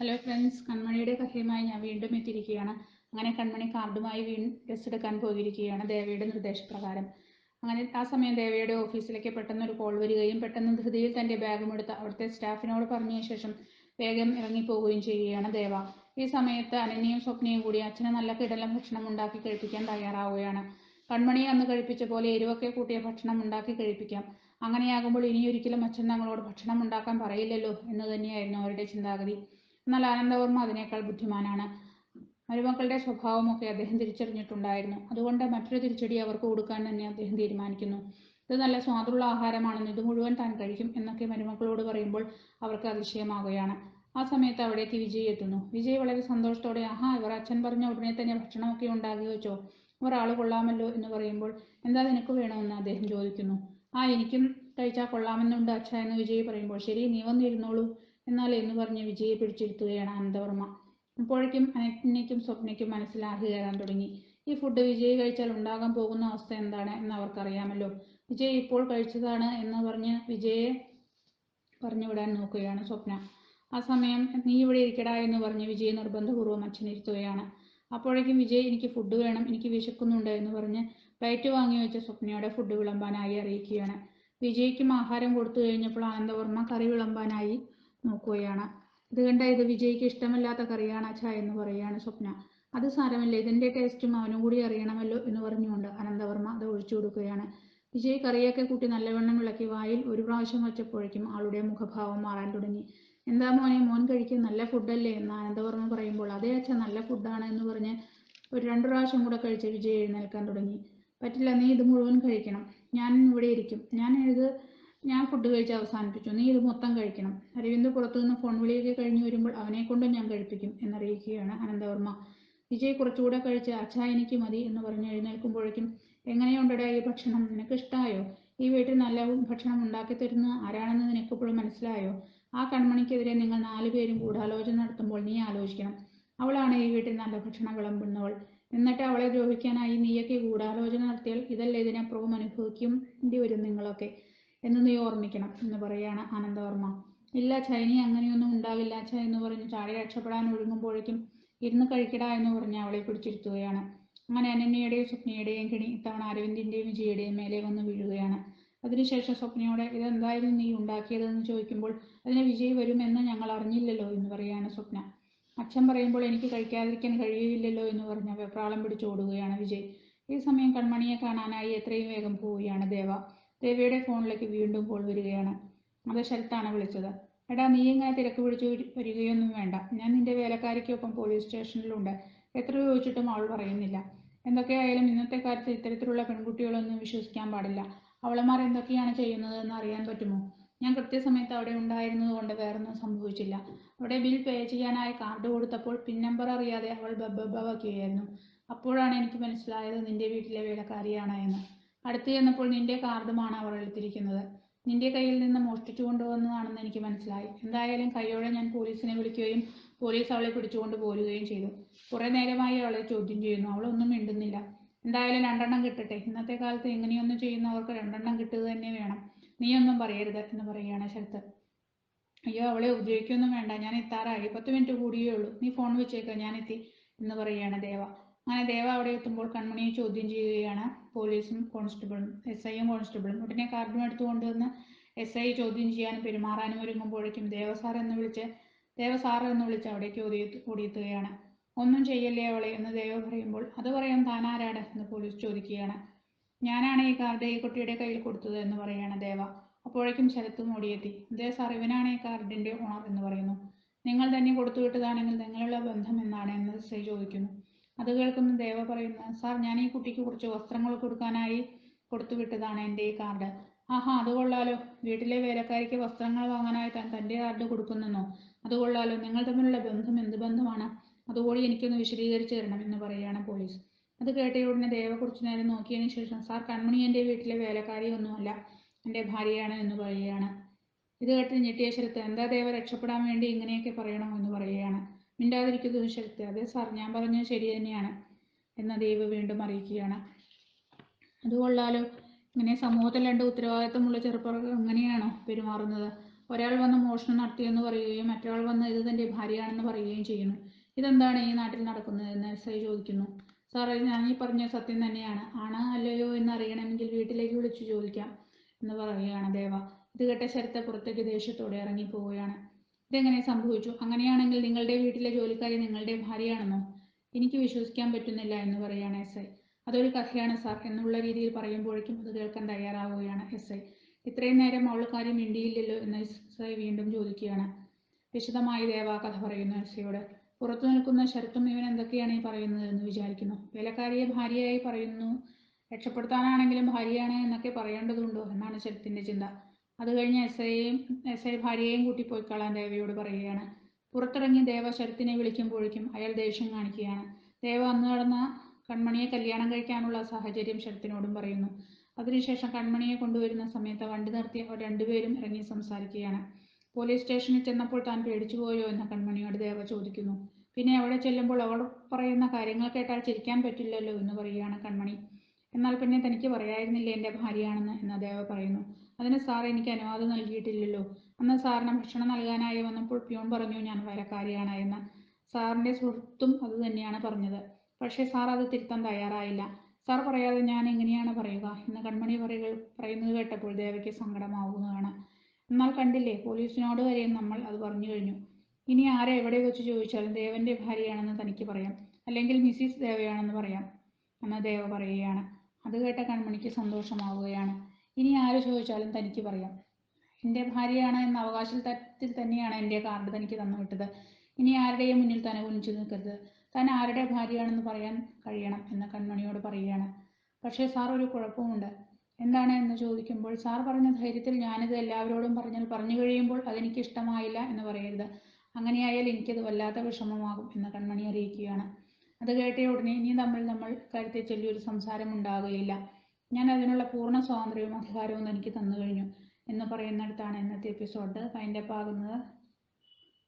Hello friends, കൺമണിയുടെ കഥയുമായി ഞാൻ വീണ്ടും എത്തിയിരിക്കുകയാണ്. അങ്ങനെ കൺമണി കാർഡുമായി ടെസ്റ്റ് എടുക്കാൻ പോയിരിക്കുകയാണ് ദേവയുടെ നിർദ്ദേശപ്രകാരം. അങ്ങനെ ആ സമയം ദേവയുടെ ഓഫീസിലേക്ക് പെട്ടെന്ന് ഒരു കോൾ വരികയും പെട്ടെന്ന് ധൃതിയിൽ തൻ്റെ ബാഗും എടുത്ത് അവിടുത്തെ സ്റ്റാഫിനോട് പറഞ്ഞ ശേഷം വേഗം ഇറങ്ങിപ്പോവുകയും ചെയ്യുകയാണ് ദേവ. ഈ സമയത്ത് അനന്യയും സ്വപ്നയും കൂടി അച്ഛന് നല്ല കിടലം ഭക്ഷണം ഉണ്ടാക്കി കഴിപ്പിക്കാൻ തയ്യാറാവുകയാണ്. കൺമണിയെ അന്ന് കഴിപ്പിച്ച പോലെ എരിവൊക്കെ കൂട്ടിയ ഭക്ഷണം ഉണ്ടാക്കി കഴിപ്പിക്കാം. അങ്ങനെയാകുമ്പോൾ ഇനിയൊരിക്കലും അച്ഛൻ തങ്ങളോട് ഭക്ഷണം ഉണ്ടാക്കാൻ പറയില്ലല്ലോ എന്ന് തന്നെയായിരുന്നു അവരുടെ ചിന്താഗതി. എന്നാൽ ആനന്ദവർമ്മ അതിനേക്കാൾ ബുദ്ധിമാനാണ്. മരുമക്കളുടെ സ്വഭാവമൊക്കെ അദ്ദേഹം തിരിച്ചറിഞ്ഞിട്ടുണ്ടായിരുന്നു. അതുകൊണ്ട് മറ്റൊരു തിരിച്ചടി അവർക്ക് കൊടുക്കാൻ തന്നെ അദ്ദേഹം തീരുമാനിക്കുന്നു. ഇത് നല്ല സ്വാദുള്ള ആഹാരമാണെന്ന്, ഇത് മുഴുവൻ താൻ കഴിക്കും എന്നൊക്കെ മരുമക്കളോട് പറയുമ്പോൾ അവർക്ക് അതിശയമാവുകയാണ്. ആ സമയത്ത് അവിടേക്ക് വിജയ് എത്തുന്നു. വിജയ് വളരെ സന്തോഷത്തോടെ, ആഹാ, ഇവർ അച്ഛൻ പറഞ്ഞ ഉടനെ തന്നെ ഭക്ഷണമൊക്കെ ഉണ്ടാക്കി വെച്ചോ, ഇവർ ആള് കൊള്ളാമല്ലോ എന്ന് പറയുമ്പോൾ, എന്താ നിനക്ക് വേണമെന്ന് അദ്ദേഹം ചോദിക്കുന്നു. എനിക്കും കഴിച്ചാൽ കൊള്ളാമെന്നുണ്ട് അച്ഛ എന്ന് വിജയ് പറയുമ്പോൾ, ശരി, നീ വന്നിരുന്നോളൂ എന്നാൽ എന്ന് പറഞ്ഞ് വിജയെ പിടിച്ചിരുത്തുകയാണ് ആനന്ദവർമ്മ. അപ്പോഴേക്കും അനന്യയ്ക്കും സ്വപ്നയ്ക്കും മനസ്സിൽ ആഹി കയറാൻ തുടങ്ങി. ഈ ഫുഡ് വിജയ് കഴിച്ചാൽ ഉണ്ടാകാൻ പോകുന്ന അവസ്ഥ എന്താണ് എന്ന് അവർക്കറിയാമല്ലോ. വിജയ് ഇപ്പോൾ കഴിച്ചതാണ് എന്ന് പറഞ്ഞ് വിജയെ പറഞ്ഞുവിടാൻ നോക്കുകയാണ് സ്വപ്ന. ആ സമയം നീ ഇവിടെ ഇരിക്കടാ എന്ന് പറഞ്ഞ് വിജയ് നിർബന്ധപൂർവ്വം അച്ഛനിരുത്തുകയാണ്. അപ്പോഴേക്കും വിജയ്, എനിക്ക് ഫുഡ് വേണം, എനിക്ക് വിശക്കുന്നുണ്ട് എന്ന് പറഞ്ഞ് പ്ലേറ്റ് വാങ്ങി വെച്ച സ്വപ്നയുടെ ഫുഡ് വിളമ്പാനായി അറിയിക്കുകയാണ്. വിജയ്ക്കും ആഹാരം കൊടുത്തു കഴിഞ്ഞപ്പോൾ ആനന്ദവർമ്മ കറി വിളമ്പാനായി നോക്കുകയാണ്. ഇത് കണ്ട, ഇത് വിജയ്ക്ക് ഇഷ്ടമല്ലാത്ത കറിയാണ് അച്ഛാ എന്ന് പറയുകയാണ് സ്വപ്ന. അത് സാരമില്ല, ഇതിന്റെ ടേസ്റ്റും അവനും കൂടി അറിയണമല്ലോ എന്ന് പറഞ്ഞുകൊണ്ട് അനന്തവർമ്മ അത് ഒഴിച്ചു കൊടുക്കുകയാണ്. വിജയ് കറിയൊക്കെ കൂട്ടി നല്ലവണ്ണം ഇളക്കി വായിൽ ഒരു പ്രാവശ്യം വച്ചപ്പോഴേക്കും ആളുടെ മുഖഭാവം മാറാൻ തുടങ്ങി. എന്താ മോനെ, മോൻ കഴിക്കാൻ നല്ല ഫുഡല്ലേ എന്ന് ആനന്ദവർമ്മ പറയുമ്പോൾ, അതേ അച്ഛാ, നല്ല ഫുഡാണ് എന്ന് പറഞ്ഞ് ഒരു 2 പ്രാവശ്യം കൂടെ കഴിച്ച് വിജയ് എഴുന്നേൽക്കാൻ തുടങ്ങി. പറ്റില്ല, നീ ഇത് മുഴുവൻ കഴിക്കണം. ഞാൻ ഇവിടെ ഇരിക്കും. ഞാൻ ഫുഡ് കഴിച്ച് അവസാനിപ്പിച്ചു. നീ ഇത് മൊത്തം കഴിക്കണം. അരവിന്ദ് പുറത്തുനിന്ന് ഫോൺ വിളിയൊക്കെ കഴിഞ്ഞു വരുമ്പോൾ അവനെ കൊണ്ടും ഞാൻ കഴിപ്പിക്കും എന്നറിയിക്കുകയാണ് അനന്തവർമ്മ. വിജയ് കുറച്ചുകൂടെ കഴിച്ച് അച്ഛാ എനിക്ക് മതി എന്ന് പറഞ്ഞ് എഴുന്നേൽക്കുമ്പോഴേക്കും, എങ്ങനെയുണ്ടടാ ഈ ഭക്ഷണം, നിനക്ക് ഇഷ്ടമായോ? ഈ വീട്ടിൽ നല്ല ഭക്ഷണം ഉണ്ടാക്കി തരുന്ന ആരാണെന്ന് നിനക്കിപ്പോഴും മനസ്സിലായോ? ആ കൺമണിക്കെതിരെ നിങ്ങൾ 4 പേരും ഗൂഢാലോചന നടത്തുമ്പോൾ നീ ആലോചിക്കണം. അവളാണ് ഈ വീട്ടിൽ നല്ല ഭക്ഷണം വിളമ്പുന്നവൾ. എന്നിട്ട് അവളെ ദ്രോഹിക്കാനായി നീയൊക്കെ ഗൂഢാലോചന നടത്തിയാൽ ഇതല്ലേ ഇതിനപ്പുറവും അനുഭവിക്കേണ്ടി വരും നിങ്ങളൊക്കെ എന്ന് നീ ഓർമ്മിക്കണം എന്ന് പറയാണ് ആനന്ദവർമ്മ. ഇല്ല അച്ഛാ, ഇനി അങ്ങനെയൊന്നും ഉണ്ടാവില്ല അച്ഛാ എന്ന് പറഞ്ഞ് ചാടി രക്ഷപ്പെടാൻ ഒരുങ്ങുമ്പോഴേക്കും, ഇരുന്ന് കഴിക്കടാ എന്ന് പറഞ്ഞ് അവളെ പിടിച്ചിരുത്തുകയാണ്. അങ്ങനെ അനന്യയുടെയും സ്വപ്നയുടെയും കിണി ഇത്തവണ അരവിന്ദിന്റെയും വിജയുടെയും മേലെ വന്ന് വീഴുകയാണ്. അതിനുശേഷം സ്വപ്നയോടെ, ഇതെന്തായിരുന്നു നീ ഉണ്ടാക്കിയതെന്ന് ചോദിക്കുമ്പോൾ, അതിന് വിജയ് വരുമെന്ന് ഞങ്ങൾ അറിഞ്ഞില്ലല്ലോ എന്ന് പറയാണ് സ്വപ്ന. അച്ഛൻ പറയുമ്പോൾ എനിക്ക് കഴിക്കാതിരിക്കാൻ കഴിയുകയില്ലല്ലോ എന്ന് പറഞ്ഞ് വെപ്രാളം പിടിച്ചോടുകയാണ് വിജയ്. ഈ സമയം കൺമണിയെ കാണാനായി എത്രയും വേഗം പോവുകയാണ് ദേവ. ദേവിയുടെ ഫോണിലേക്ക് വീണ്ടും കോൾ വരികയാണ്. അത് ശരത്താണ് വിളിച്ചത്. എടാ, നീ ഇങ്ങനെ തിരക്ക് പിടിച്ചു വരികയൊന്നും വേണ്ട. ഞാൻ നിന്റെ വേലക്കാരിക്കൊപ്പം പോലീസ് സ്റ്റേഷനിലുണ്ട്. എത്ര ചോദിച്ചിട്ടും അവൾ പറയുന്നില്ല. എന്തൊക്കെയായാലും ഇന്നത്തെ കാലത്ത് ഇത്തരത്തിലുള്ള പെൺകുട്ടികളൊന്നും വിശ്വസിക്കാൻ പാടില്ല. അവളമാർ എന്തൊക്കെയാണ് ചെയ്യുന്നത് എന്ന് അറിയാൻ പറ്റുമോ? ഞാൻ കൃത്യസമയത്ത് അവിടെ ഉണ്ടായിരുന്നത് കൊണ്ട് വേറൊന്നും സംഭവിച്ചില്ല. അവിടെ ബിൽ പേ ചെയ്യാനായി കാർഡ് കൊടുത്തപ്പോൾ പിൻ നമ്പർ അറിയാതെ അവൾ ബബ്ബ വയ്ക്കുകയായിരുന്നു. അപ്പോഴാണ് എനിക്ക് മനസ്സിലായത് നിന്റെ വീട്ടിലെ വേലക്കാരിയാണ് എന്ന്. അടുത്ത് ചെന്നപ്പോൾ നിന്റെ കാർഡുമാണ് അവർ എടുത്തിരിക്കുന്നത്. നിന്റെ കയ്യിൽ നിന്ന് മോഷ്ടിച്ചു കൊണ്ടുവന്നതാണെന്ന് എനിക്ക് മനസ്സിലായി. എന്തായാലും കയ്യോടെ ഞാൻ പോലീസിനെ വിളിക്കുകയും പോലീസ് അവളെ പിടിച്ചുകൊണ്ട് പോരുകയും ചെയ്തു. കുറെ നേരമായി അവളെ ചോദ്യം ചെയ്യുന്നു. അവളൊന്നും മിണ്ടുന്നില്ല. എന്തായാലും 2 എണ്ണം കിട്ടട്ടെ. ഇന്നത്തെ കാലത്ത് ഇങ്ങനെയൊന്നും ചെയ്യുന്നവർക്ക് 2 എണ്ണം കിട്ടുക തന്നെ വേണം. നീയൊന്നും പറയരുത് എന്ന് പറയുകയാണ് ശരത്ത്. അയ്യോ, അവളെ ഉപദ്രവിക്കൊന്നും വേണ്ട. ഞാൻ എത്താറായി. 10 മിനിറ്റ് കൂടിയേ ഉള്ളൂ. നീ ഫോൺ വെച്ചേക്ക്, ഞാൻ എത്തി എന്ന് പറയുകയാണ് ദേവ. അങ്ങനെ ദേവ അവിടെ എത്തുമ്പോൾ കൺമണിയെ ചോദ്യം ചെയ്യുകയാണ് പോലീസും കോൺസ്റ്റബിളും, SIയും കോൺസ്റ്റബിളും. ഉടനെ കാർഡും എടുത്തുകൊണ്ടുവന്ന് SI ചോദ്യം ചെയ്യാനും പെരുമാറാനും ഒരുങ്ങുമ്പോഴേക്കും ദേവസാർ എന്ന് വിളിച്ച് അവിടേക്ക് ഓടിയെത്തുകയാണ്. ഒന്നും ചെയ്യല്ലേ അവളെ എന്ന് ദേവ പറയുമ്പോൾ, അത് പറയാൻ താനാരാണ് എന്ന് പോലീസ് ചോദിക്കുകയാണ്. ഞാനാണ് ഈ കാർഡ് ഈ കുട്ടിയുടെ കയ്യിൽ കൊടുത്തത് എന്ന് പറയാണ് ദേവ. അപ്പോഴേക്കും ശരത്തും ഓടിയെത്തി. ദേ സാർ, ഇവനാണ് ഈ കാർഡിന്റെ ഓണർ എന്ന് പറയുന്നു. നിങ്ങൾ തന്നെ കൊടുത്തുവിട്ടതാണെങ്കിൽ നിങ്ങളുള്ള ബന്ധം എന്താണ് എന്ന് SI ചോദിക്കുന്നു. അത് കേൾക്കുന്ന ദേവ പറയുന്നു, സാർ, ഞാൻ ഈ കുട്ടിക്ക് കുറച്ച് വസ്ത്രങ്ങൾ കൊടുക്കാനായി കൊടുത്തുവിട്ടതാണ് എൻ്റെ ഈ കാർഡ്. ആഹാ, അത് കൊള്ളാലോ. വീട്ടിലെ വേലക്കാരിക്ക് വസ്ത്രങ്ങൾ വാങ്ങാനായി തൻ്റെ കാർഡ് കൊടുക്കുന്നെന്നോ? അത് കൊള്ളാലോ. നിങ്ങൾ തമ്മിലുള്ള ബന്ധം എന്ത് ബന്ധമാണ്? അതുകൂടി എനിക്കൊന്ന് വിശദീകരിച്ചു തരണം എന്ന് പറയുകയാണ് പോലീസ്. അത് കേട്ടയുടനെ ദേവ കുറച്ചു നേരം നോക്കിയതിനു ശേഷം, സാർ, കൺമണി എൻ്റെ വീട്ടിലെ വേലക്കാരിയൊന്നുമല്ല, എൻ്റെ ഭാര്യയാണ് എന്ന് പറയുകയാണ്. ഇത് കേട്ട് ഞെട്ടിയ ശരത്ത്, എന്താ ദേവ, രക്ഷപ്പെടാൻ വേണ്ടി ഇങ്ങനെയൊക്കെ പറയണോ എന്ന് പറയുകയാണ്. മിണ്ടാതിരിക്കുന്നത് ശരത്ത്. അതെ സാർ, ഞാൻ പറഞ്ഞത് ശരി തന്നെയാണ് എന്ന് ദേവ് വീണ്ടും അറിയിക്കുകയാണ്. അത് കൊള്ളാലോ. ഇങ്ങനെ സമൂഹത്തിൽ 2 ഉത്തരവാദിത്തമുള്ള ചെറുപ്പക്കാർ എങ്ങനെയാണോ പെരുമാറുന്നത്? ഒരാൾ വന്ന് മോഷണം നടത്തിയെന്ന് പറയുകയും മറ്റൊരാൾ വന്ന് ഇത് തൻ്റെ ഭാര്യയാണെന്ന് പറയുകയും ചെയ്യുന്നു. ഇതെന്താണ് ഈ നാട്ടിൽ നടക്കുന്നതെന്ന് എസ് ഐ ചോദിക്കുന്നു. സാർ, ഞാൻ ഈ പറഞ്ഞ സത്യം തന്നെയാണ്. ആണോ അല്ലയോ എന്ന് അറിയണമെങ്കിൽ വീട്ടിലേക്ക് വിളിച്ചു ചോദിക്കാം എന്ന് പറയുകയാണ് ദേവ. ഇത് കേട്ട ശരത്ത പുറത്തേക്ക് ദേഷ്യത്തോടെ ഇറങ്ങിപ്പോവുകയാണ്. ഇതെങ്ങനെ സംഭവിച്ചു? അങ്ങനെയാണെങ്കിൽ നിങ്ങളുടെ വീട്ടിലെ ജോലിക്കാരി നിങ്ങളുടെ ഭാര്യയാണെന്നോ? എനിക്ക് വിശ്വസിക്കാൻ പറ്റുന്നില്ല എന്ന് പറയുകയാണ് എസ് ഐ. അതൊരു കഥയാണ് സാർ എന്നുള്ള രീതിയിൽ പറയുമ്പോഴേക്കും അത് കേൾക്കാൻ തയ്യാറാവുകയാണ് എസ് ഐ. ഇത്രയും നേരം അവൾ കാര്യം മിണ്ടിയില്ലല്ലോ എന്ന് എസ് ഐ വീണ്ടും ചോദിക്കുകയാണ്. വിശദമായി ദേവ കഥ പറയുന്നു എസ് ഐയോട്. പുറത്തു നിൽക്കുന്ന ശരത്തും ഇവൻ എന്തൊക്കെയാണ് ഈ പറയുന്നത് എന്ന് വിചാരിക്കുന്നു. വേലക്കാരിയെ ഭാര്യയായി പറയുന്നു. രക്ഷപ്പെടുത്താനാണെങ്കിലും ഭാര്യയാണ് എന്നൊക്കെ പറയേണ്ടതുണ്ടോ എന്നാണ് ശരത്തിന്റെ ചിന്ത. അത് കഴിഞ്ഞ് എസ് ഐ ഭാര്യയെയും കൂട്ടി പോയിക്കളാൻ ദേവയോട് പറയുകയാണ്. പുറത്തിറങ്ങി ദേവ ശരത്തിനെ വിളിക്കുമ്പോഴേക്കും അയാൾ ദേഷ്യം കാണിക്കുകയാണ്. ദേവ അന്ന് നടന്ന കൺമണിയെ കല്യാണം കഴിക്കാനുള്ള സാഹചര്യം ശരത്തിനോടും പറയുന്നു. അതിനുശേഷം കൺമണിയെ കൊണ്ടുവരുന്ന സമയത്ത് വണ്ടി നിർത്തി അവർ രണ്ടുപേരും ഇറങ്ങി സംസാരിക്കുകയാണ്. പോലീസ് സ്റ്റേഷനിൽ ചെന്നപ്പോൾ താൻ പേടിച്ചുപോയോ എന്ന് കൺമണിയോട് ദേവ ചോദിക്കുന്നു. പിന്നെ അവിടെ ചെല്ലുമ്പോൾ അവൾ പറയുന്ന കാര്യങ്ങൾ കേട്ടാൽ ചിരിക്കാൻ പറ്റില്ലല്ലോ എന്ന് പറയുകയാണ് കൺമണി. എന്നാൽ പിന്നെ തനിക്ക് പറയായിരുന്നില്ലേ എൻ്റെ ഭാര്യയാണെന്ന് എന്ന് ദേവ പറയുന്നു. അതിന് സാർ എനിക്ക് അനുവാദം നൽകിയിട്ടില്ലല്ലോ. അന്ന് സാറിന് ഭക്ഷണം നൽകാനായി വന്നപ്പോൾ പ്യൂൺ പറഞ്ഞു ഞാൻ വേലക്കാരിയാണ് എന്ന്. സാറിൻ്റെ സുഹൃത്തും അത് തന്നെയാണ് പറഞ്ഞത്. പക്ഷേ സാർ അത് തിരുത്താൻ തയ്യാറായില്ല. സാർ പറയാതെ ഞാൻ എങ്ങനെയാണ് പറയുക എന്ന് കൺമണി പറയുന്നത് കേട്ടപ്പോൾ ദേവയ്ക്ക് സങ്കടമാവുന്നതാണ്. എന്നാൽ കണ്ടില്ലേ, പോലീസിനോട് വരെ നമ്മൾ അത് പറഞ്ഞു കഴിഞ്ഞു. ഇനി ആരെ എവിടെ വെച്ച് ചോദിച്ചാലും ദേവന്റെ ഭാര്യയാണെന്ന് തനിക്ക് പറയാം, അല്ലെങ്കിൽ മിസ്സിസ് ദേവയാണെന്ന് പറയാം എന്ന് ദേവ പറയുകയാണ്. അത് കേട്ട കൺമണിക്ക് സന്തോഷമാവുകയാണ്. ഇനി ആര് ചോദിച്ചാലും തനിക്ക് പറയാം. എൻ്റെ ഭാര്യയാണ് എന്ന അവകാശത്തിൽ തന്നെയാണ് എൻ്റെ കാർഡ് തനിക്ക് തന്നുവിട്ടത്. ഇനി ആരുടെയും മുന്നിൽ തല കുനിച്ചു നിൽക്കരുത്. താൻ ആരുടെ ഭാര്യയാണെന്ന് പറയാൻ കഴിയണം എന്ന് കൺമണിയോട് പറയുകയാണ്. പക്ഷേ സാർ, ഒരു കുഴപ്പമുണ്ട്. എന്താണ് എന്ന് ചോദിക്കുമ്പോൾ സാർ പറഞ്ഞ ധൈര്യത്തിൽ ഞാനിത് എല്ലാവരോടും പറഞ്ഞു കഴിയുമ്പോൾ അതെനിക്ക് ഇഷ്ടമായില്ല എന്ന് പറയരുത്. അങ്ങനെയായാൽ എനിക്കത് വല്ലാത്ത വിഷമമാകും എന്ന് കൺമണി അറിയിക്കുകയാണ്. അത് കേട്ട ഉടനെ ഇനി നമ്മൾ കാര്യത്തെ ചൊല്ലി ഒരു സംസാരം ഉണ്ടാകുകയില്ല. ഞാൻ അതിനുള്ള പൂർണ്ണ സ്വാതന്ത്ര്യവും അധികാരവും തനിക്ക് തന്നു കഴിഞ്ഞു എന്ന് പറയുന്നിടത്താണ് ഇന്നത്തെ എപ്പിസോഡ് വൈൻഡപ്പ് ആകുന്നത്.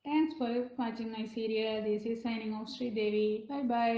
Thanks for watching my serial. This is signing off Sridevi. Bye by.